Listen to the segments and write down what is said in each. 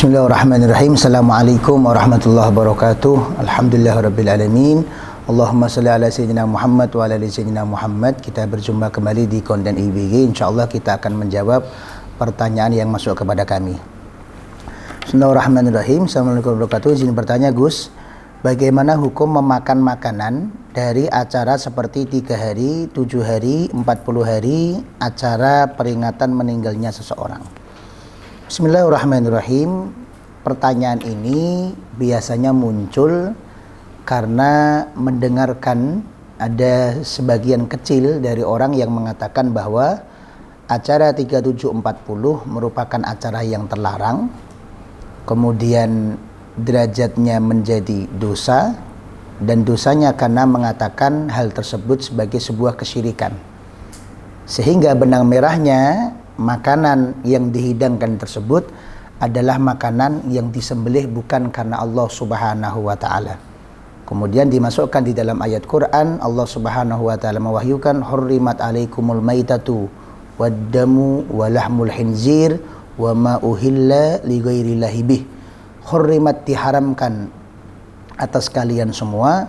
Bismillahirrahmanirrahim. Assalamualaikum warahmatullahi wabarakatuh. Alhamdulillahirrabbilalamin. Allahumma salli ala Sayyidina Muhammad wa ala ali Sayyidina Muhammad. Kita berjumpa kembali di konten IBG. InsyaAllah kita akan menjawab pertanyaan yang masuk kepada kami. Bismillahirrahmanirrahim. Assalamualaikum warahmatullahi wabarakatuh. Izin bertanya Gus, bagaimana hukum memakan makanan dari acara seperti 3 hari, 7 hari, 40 hari, acara peringatan meninggalnya seseorang? Bismillahirrahmanirrahim. Pertanyaan ini biasanya muncul karena mendengarkan ada sebagian kecil dari orang yang mengatakan bahwa acara 3740 merupakan acara yang terlarang, kemudian derajatnya menjadi dosa, dan dosanya karena mengatakan hal tersebut sebagai sebuah kesyirikan. Sehingga benang merahnya, makanan yang dihidangkan tersebut adalah makanan yang disembelih bukan karena Allah Subhanahu wa ta'ala. Kemudian dimasukkan di dalam ayat Quran, Allah Subhanahu wa ta'ala mewahyukan, hurrimat alaikumul maitatu waddamu walahmul khinzir wa ma uhilla li ghairillahi bih. Hurrimat, diharamkan atas kalian semua,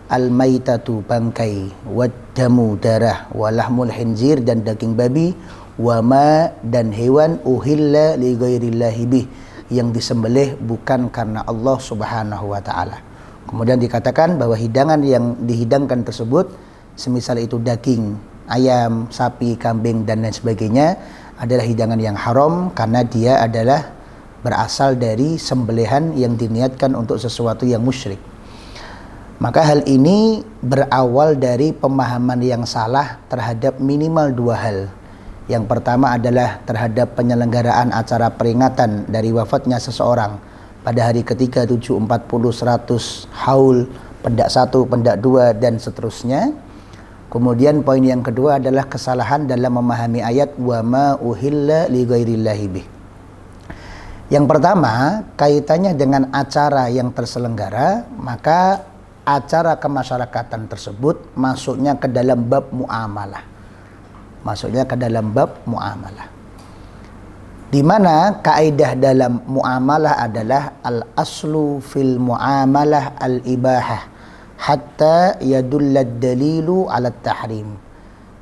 al-maitatu, bangkai, waddamu, darah, walahmul khinzir, dan daging babi, wama, dan hewan, uhilla li ghairillahi bih, yang disembelih bukan karena Allah Subhanahu wa ta'ala. Kemudian dikatakan bahwa hidangan yang dihidangkan tersebut, semisal itu daging ayam, sapi, kambing, dan lain sebagainya, adalah hidangan yang haram karena dia adalah berasal dari sembelihan yang diniatkan untuk sesuatu yang musyrik. Maka hal ini berawal dari pemahaman yang salah terhadap minimal 2 hal. Yang pertama adalah terhadap penyelenggaraan acara peringatan dari wafatnya seseorang pada hari ketiga, 7, 40, 100, haul, pendak 1, pendak 2, dan seterusnya. Kemudian poin yang kedua adalah kesalahan dalam memahami ayat wa ma uhilla li ghairillahi bih. Yang pertama, kaitannya dengan acara yang terselenggara, maka acara kemasyarakatan tersebut masuknya ke dalam bab muamalah. Masuknya ke dalam bab muamalah, di mana kaidah dalam muamalah adalah al-aslu fil muamalah al-ibahah hatta yadullad dalilu ala tahrim.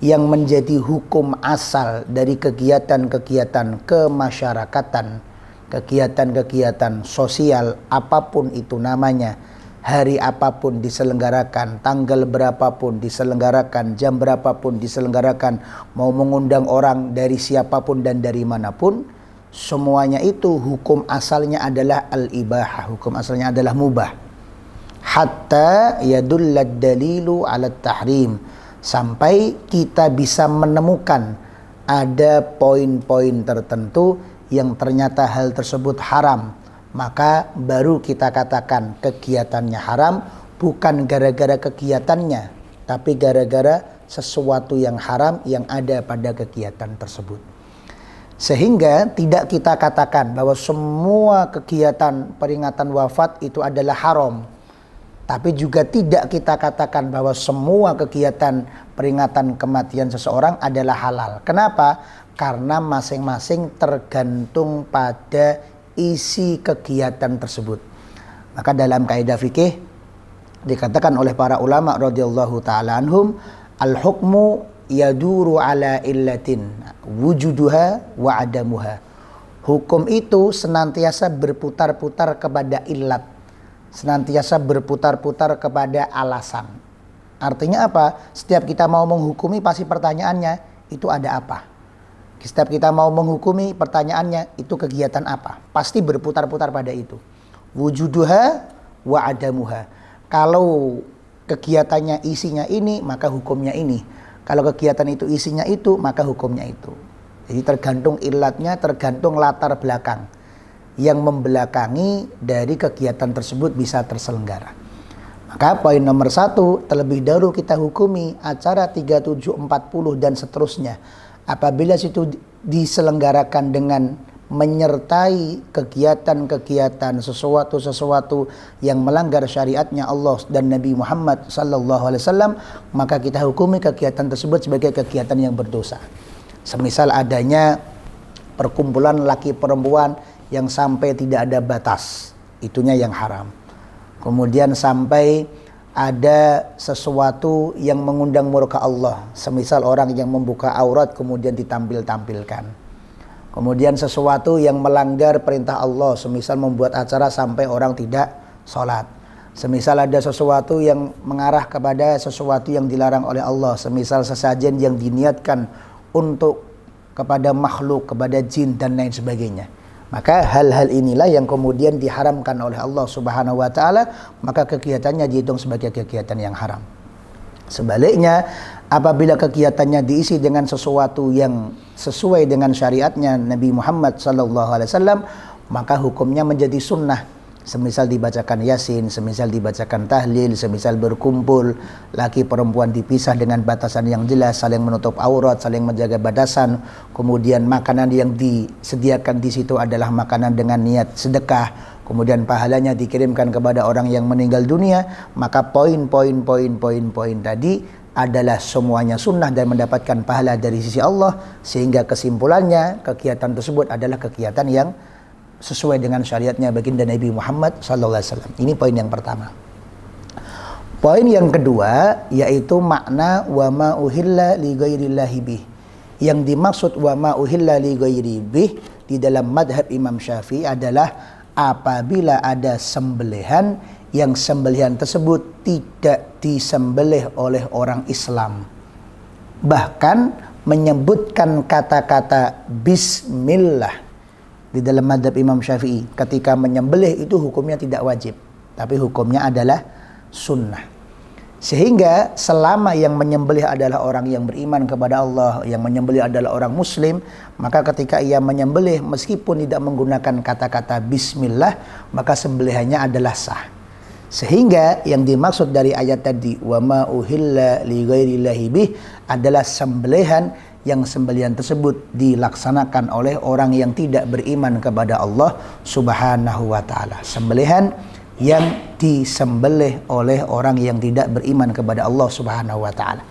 Yang menjadi hukum asal dari kegiatan-kegiatan kemasyarakatan, kegiatan-kegiatan sosial apapun itu namanya, hari apapun diselenggarakan, tanggal berapapun diselenggarakan, jam berapapun diselenggarakan, mau mengundang orang dari siapapun dan dari manapun, semuanya itu hukum asalnya adalah al-ibahah, hukum asalnya adalah mubah. Hatta yadullad dalilu ala tahrim, sampai kita bisa menemukan ada poin-poin tertentu yang ternyata hal tersebut haram, maka baru kita katakan kegiatannya haram, bukan gara-gara kegiatannya, tapi gara-gara sesuatu yang haram yang ada pada kegiatan tersebut. Sehingga tidak kita katakan bahwa semua kegiatan peringatan wafat itu adalah haram, tapi juga tidak kita katakan bahwa semua kegiatan peringatan kematian seseorang adalah halal. Kenapa? Karena masing-masing tergantung pada isi kegiatan tersebut. Maka dalam kaidah fikih dikatakan oleh para ulama radhiyallahu taala anhum, al-hukmu yaduru ala illatin wujuduha wa adamuha. Hukum itu senantiasa berputar-putar kepada illat, senantiasa berputar-putar kepada alasan. Artinya apa? Setiap kita mau menghukumi pasti pertanyaannya itu ada apa? Setiap kita mau menghukumi, pertanyaannya itu kegiatan apa? Pasti berputar-putar pada itu. Wujuduha wa adamuha. Kalau kegiatannya isinya ini, maka hukumnya ini. Kalau kegiatan itu isinya itu, maka hukumnya itu. Jadi tergantung ilatnya, tergantung latar belakang yang membelakangi dari kegiatan tersebut bisa terselenggara. Maka poin nomor 1, terlebih dahulu kita hukumi acara 3740 dan seterusnya. Apabila situ diselenggarakan dengan menyertai kegiatan-kegiatan sesuatu yang melanggar syariatnya Allah dan Nabi Muhammad SAW, maka kita hukumi kegiatan tersebut sebagai kegiatan yang berdosa. Semisal adanya perkumpulan laki perempuan yang sampai tidak ada batas, itunya yang haram. Kemudian sampai ada sesuatu yang mengundang murka Allah, semisal orang yang membuka aurat kemudian ditampil-tampilkan. Kemudian sesuatu yang melanggar perintah Allah, semisal membuat acara sampai orang tidak sholat. Semisal ada sesuatu yang mengarah kepada sesuatu yang dilarang oleh Allah, semisal sesajen yang diniatkan untuk kepada makhluk, kepada jin dan lain sebagainya. Maka hal-hal inilah yang kemudian diharamkan oleh Allah Subhanahu wa taala, maka kegiatannya dihitung sebagai kegiatan yang haram. Sebaliknya, apabila kegiatannya diisi dengan sesuatu yang sesuai dengan syariatnya Nabi Muhammad SAW, maka hukumnya menjadi sunnah. Semisal dibacakan Yasin, semisal dibacakan tahlil, semisal berkumpul, laki perempuan dipisah dengan batasan yang jelas, saling menutup aurat, saling menjaga batasan. Kemudian makanan yang disediakan di situ adalah makanan dengan niat sedekah. Kemudian pahalanya dikirimkan kepada orang yang meninggal dunia. Maka poin-poin tadi adalah semuanya sunnah dan mendapatkan pahala dari sisi Allah. Sehingga kesimpulannya kegiatan tersebut adalah kegiatan yang sesuai dengan syariatnya baginda Nabi Muhammad SAW. Ini poin yang pertama. Poin yang kedua yaitu makna wa ma uhilla li ghairillahi bih. Yang dimaksud wa ma uhilla li ghairi bih di dalam madhab Imam Syafi'i adalah apabila ada sembelihan yang sembelihan tersebut tidak disembelih oleh orang Islam, bahkan menyebutkan kata-kata bismillah. Di dalam madhab Imam Syafi'i, ketika menyembelih itu hukumnya tidak wajib, tapi hukumnya adalah sunnah. Sehingga selama yang menyembelih adalah orang yang beriman kepada Allah, yang menyembelih adalah orang muslim, maka ketika ia menyembelih meskipun tidak menggunakan kata-kata bismillah, maka sembelihannya adalah sah. Sehingga yang dimaksud dari ayat tadi wa ma uhilla li ghairillahi bih adalah sembelihan yang sembelihan tersebut dilaksanakan oleh orang yang tidak beriman kepada Allah Subhanahu wa taala. Sembelihan yang disembelih oleh orang yang tidak beriman kepada Allah Subhanahu wa taala.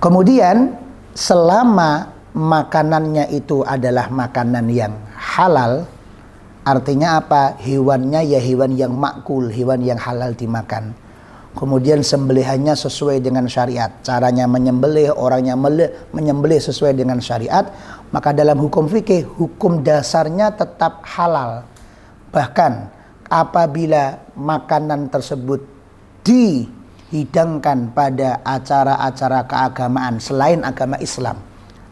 Kemudian selama makanannya itu adalah makanan yang halal, artinya apa? Hewannya ya hewan yang makul, hewan yang halal dimakan. Kemudian sembelihannya sesuai dengan syariat, caranya menyembelih, orangnya menyembelih sesuai dengan syariat, maka dalam hukum fikih, hukum dasarnya tetap halal. Bahkan apabila makanan tersebut dihidangkan pada acara-acara keagamaan selain agama Islam,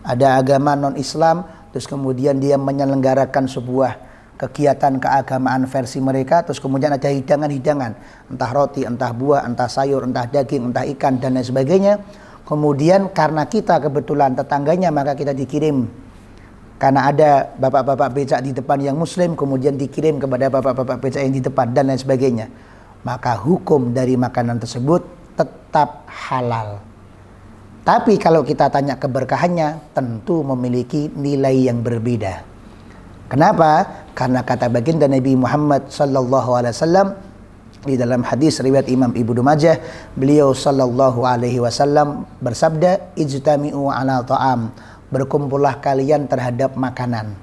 ada agama non-Islam, terus kemudian dia menyelenggarakan sebuah kegiatan keagamaan versi mereka, terus kemudian ada hidangan-hidangan, entah roti, entah buah, entah sayur, entah daging, entah ikan dan lain sebagainya. Kemudian karena kita kebetulan tetangganya, maka kita dikirim, karena ada bapak-bapak becak di depan yang muslim, kemudian dikirim kepada bapak-bapak becak yang di depan dan lain sebagainya. Maka hukum dari makanan tersebut tetap halal. Tapi kalau kita tanya keberkahannya, tentu memiliki nilai yang berbeda. Kenapa? Karena kata baginda Nabi Muhammad SAW di dalam hadis riwayat Imam Ibnu Majah, beliau SAW bersabda, ijtami'u ala ta'am, berkumpullah kalian terhadap makanan.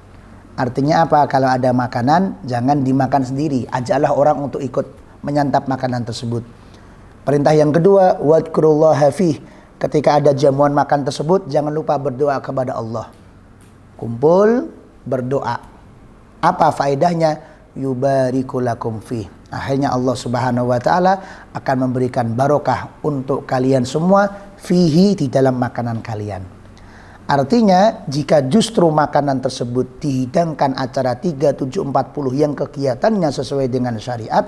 Artinya apa? Kalau ada makanan, jangan dimakan sendiri, ajaklah orang untuk ikut menyantap makanan tersebut. Perintah yang kedua, wadhkurullaha fih, ketika ada jamuan makan tersebut, jangan lupa berdoa kepada Allah. Kumpul, berdoa. Apa faedahnya? Yubariku lakum fih. Akhirnya Allah Subhanahu wa taala akan memberikan barokah untuk kalian semua fihi, di dalam makanan kalian. Artinya jika justru makanan tersebut dihidangkan acara 3740 yang kegiatannya sesuai dengan syariat,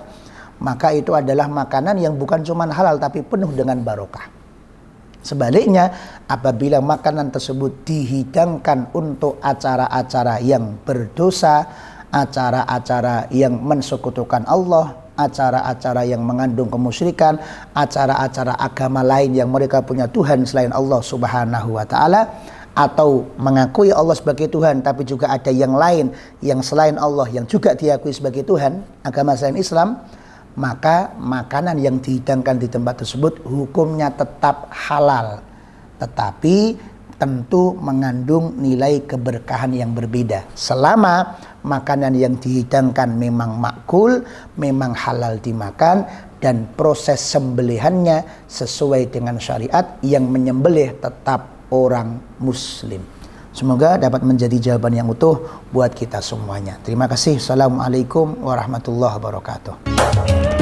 maka itu adalah makanan yang bukan cuma halal tapi penuh dengan barokah. Sebaliknya, apabila makanan tersebut dihidangkan untuk acara-acara yang berdosa, acara-acara yang mensekutukan Allah, acara-acara yang mengandung kemusyrikan, acara-acara agama lain yang mereka punya Tuhan selain Allah Subhanahu wa taala, atau mengakui Allah sebagai Tuhan tapi juga ada yang lain yang selain Allah yang juga diakui sebagai Tuhan, agama selain Islam, maka makanan yang dihidangkan di tempat tersebut hukumnya tetap halal, tetapi tentu mengandung nilai keberkahan yang berbeda. Selama makanan yang dihidangkan memang makul, memang halal dimakan, dan proses sembelihannya sesuai dengan syariat, yang menyembelih tetap orang muslim. Semoga dapat menjadi jawaban yang utuh buat kita semuanya. Terima kasih. Assalamualaikum warahmatullahi wabarakatuh.